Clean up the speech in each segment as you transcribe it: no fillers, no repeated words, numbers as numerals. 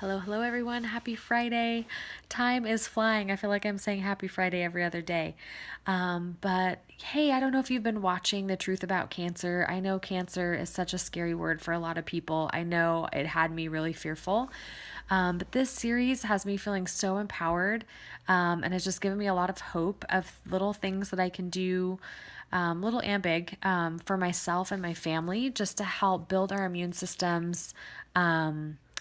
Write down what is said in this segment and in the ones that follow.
Hello, hello everyone. Happy Friday. Time is flying. I feel like I'm saying happy Friday every other day. But hey, I don't know if you've been watching The Truth About Cancer. I know cancer is such a scary word for a lot of people. I know it had me really fearful. But this series has me feeling so empowered, and has just given me a lot of hope of little things that I can do, little and big, for myself and my family, just to help build our immune systems.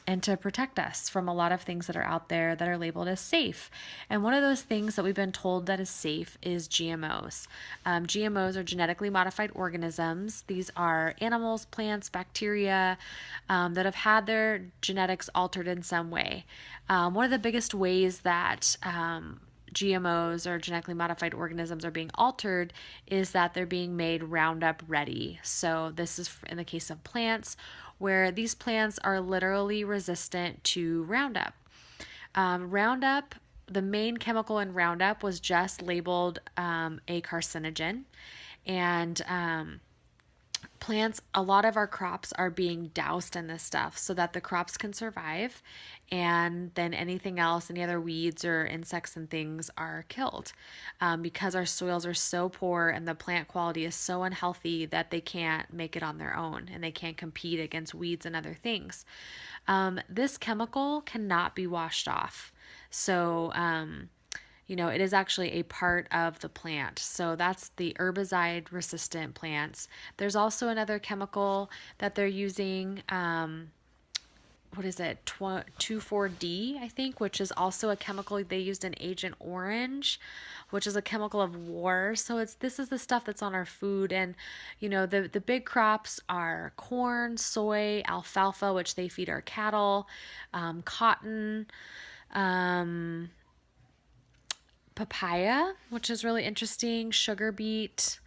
And to protect us from a lot of things that are out there that are labeled as safe. And one of those things that we've been told that is safe is GMOs. GMOs are genetically modified organisms. These are animals, plants, bacteria that have had their genetics altered in some way. One of the biggest ways that GMOs or genetically modified organisms are being altered is that they're being made Roundup ready. So, this is in the case of plants, where these plants are literally resistant to Roundup. Roundup, the main chemical in Roundup, was just labeled a carcinogen. And plants, a lot of our crops are being doused in this stuff so that the crops can survive, and then anything else, any other weeds or insects and things, are killed, because our soils are so poor and the plant quality is so unhealthy that they can't make it on their own and they can't compete against weeds and other things. This chemical cannot be washed off. So, it is actually a part of the plant. So that's the herbicide resistant plants. There's also another chemical that they're using. What is it? 2,4-D, I think, which is also a chemical they used in Agent Orange, which is a chemical of war. So this is the stuff that's on our food. And, the big crops are corn, soy, alfalfa, which they feed our cattle, cotton, papaya, which is really interesting, sugar beet,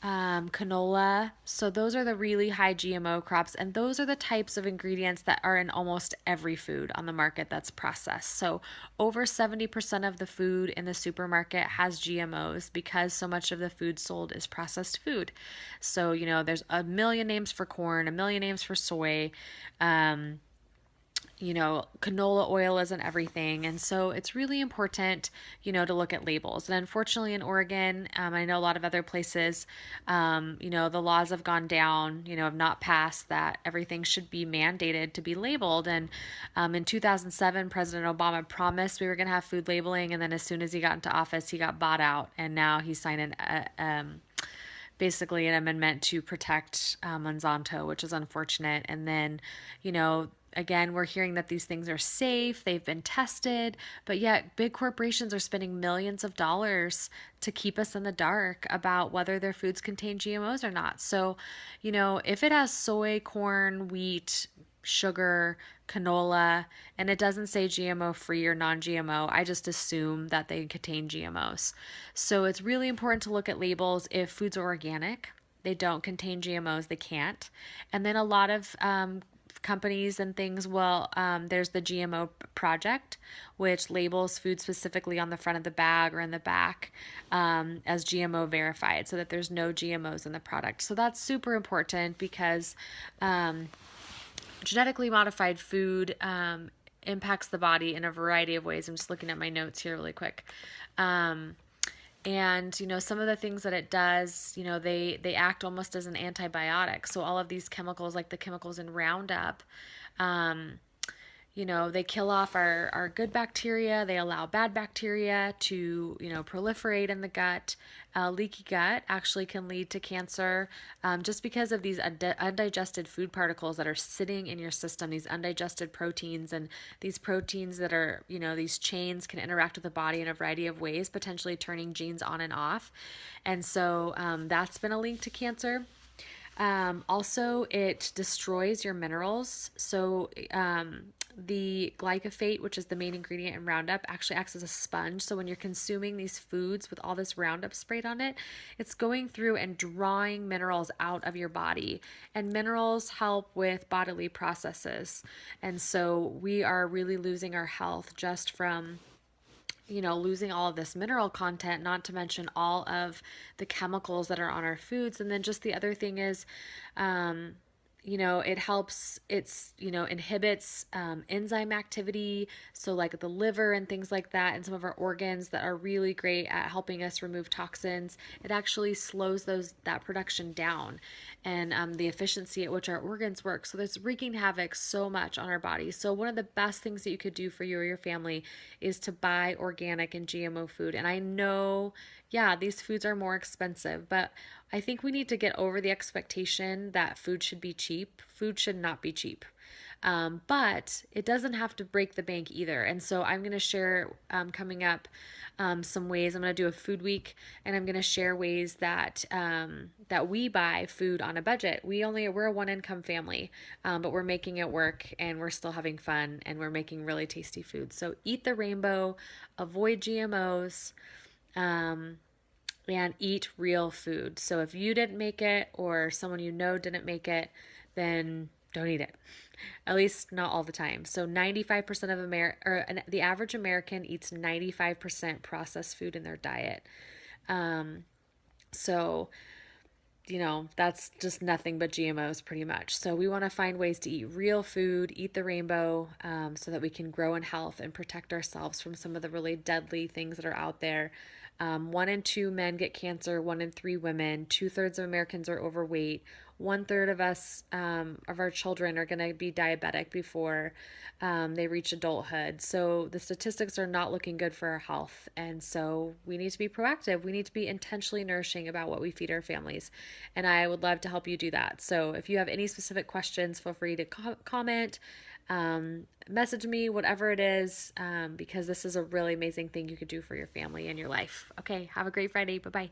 canola. So those are the really high GMO crops, and those are the types of ingredients that are in almost every food on the market that's processed. So over 70% of the food in the supermarket has GMOs because so much of the food sold is processed food. So, there's a million names for corn, a million names for soy. Canola oil isn't everything. And so it's really important, to look at labels. And unfortunately, in Oregon, I know a lot of other places, the laws have gone down, have not passed that everything should be mandated to be labeled. And in 2007, President Obama promised we were going to have food labeling. And then as soon as he got into office, he got bought out. And now he's signing basically an amendment to protect Monsanto, which is unfortunate. And then, again, we're hearing that these things are safe, they've been tested, but yet big corporations are spending millions of dollars to keep us in the dark about whether their foods contain GMOs or not. So, if it has soy, corn, wheat, sugar, canola, and it doesn't say GMO free or non GMO, I just assume that they contain GMOs. So it's really important to look at labels. If foods are organic, they don't contain GMOs, they can't. And then a lot of companies and things there's the GMO project, which labels food specifically on the front of the bag or in the back as GMO verified, so that there's no GMOs in the product. So that's super important because genetically modified food impacts the body in a variety of ways. I'm just looking at my notes here really quick. And some of the things that it does, they act almost as an antibiotic. So all of these chemicals, like the chemicals in Roundup, they kill off our good bacteria. They allow bad bacteria to, proliferate in the gut. Leaky gut actually can lead to cancer, just because of these undigested food particles that are sitting in your system, these undigested proteins. And these proteins that are, these chains can interact with the body in a variety of ways, potentially turning genes on and off. And so that's been a link to cancer. Also, it destroys your minerals. So the glyphosate, which is the main ingredient in Roundup, actually acts as a sponge. So when you're consuming these foods with all this Roundup sprayed on it, it's going through and drawing minerals out of your body. And minerals help with bodily processes. And so we are really losing our health just from losing all of this mineral content, not to mention all of the chemicals that are on our foods. And then just the other thing is, it helps, inhibits enzyme activity. So, like the liver and things like that, and some of our organs that are really great at helping us remove toxins, it actually slows that production down, and the efficiency at which our organs work. So, there's wreaking havoc so much on our bodies. So, one of the best things that you could do for you or your family is to buy organic and GMO food. And I know, yeah, these foods are more expensive, but I think we need to get over the expectation that food should be cheap. Food should not be cheap. But it doesn't have to break the bank either. And so I'm going to share coming up some ways. I'm going to do a food week, and I'm going to share ways that we buy food on a budget. We're a one income family, but we're making it work, and we're still having fun, and we're making really tasty food. So eat the rainbow, avoid GMOs. And eat real food. So if you didn't make it, or someone you know didn't make it, then don't eat it. At least not all the time. So 95% of the average American eats 95% processed food in their diet. So that's just nothing but GMOs pretty much. So we want to find ways to eat real food, eat the rainbow, so that we can grow in health and protect ourselves from some of the really deadly things that are out there. 1 in 2 men get cancer, 1 in 3 women, 2/3 of Americans are overweight, 1/3 of us, of our children are going to be diabetic before they reach adulthood. So the statistics are not looking good for our health. And so we need to be proactive. We need to be intentionally nourishing about what we feed our families. And I would love to help you do that. So if you have any specific questions, feel free to comment, message me, whatever it is, because this is a really amazing thing you could do for your family and your life. Okay, have a great Friday. Bye bye.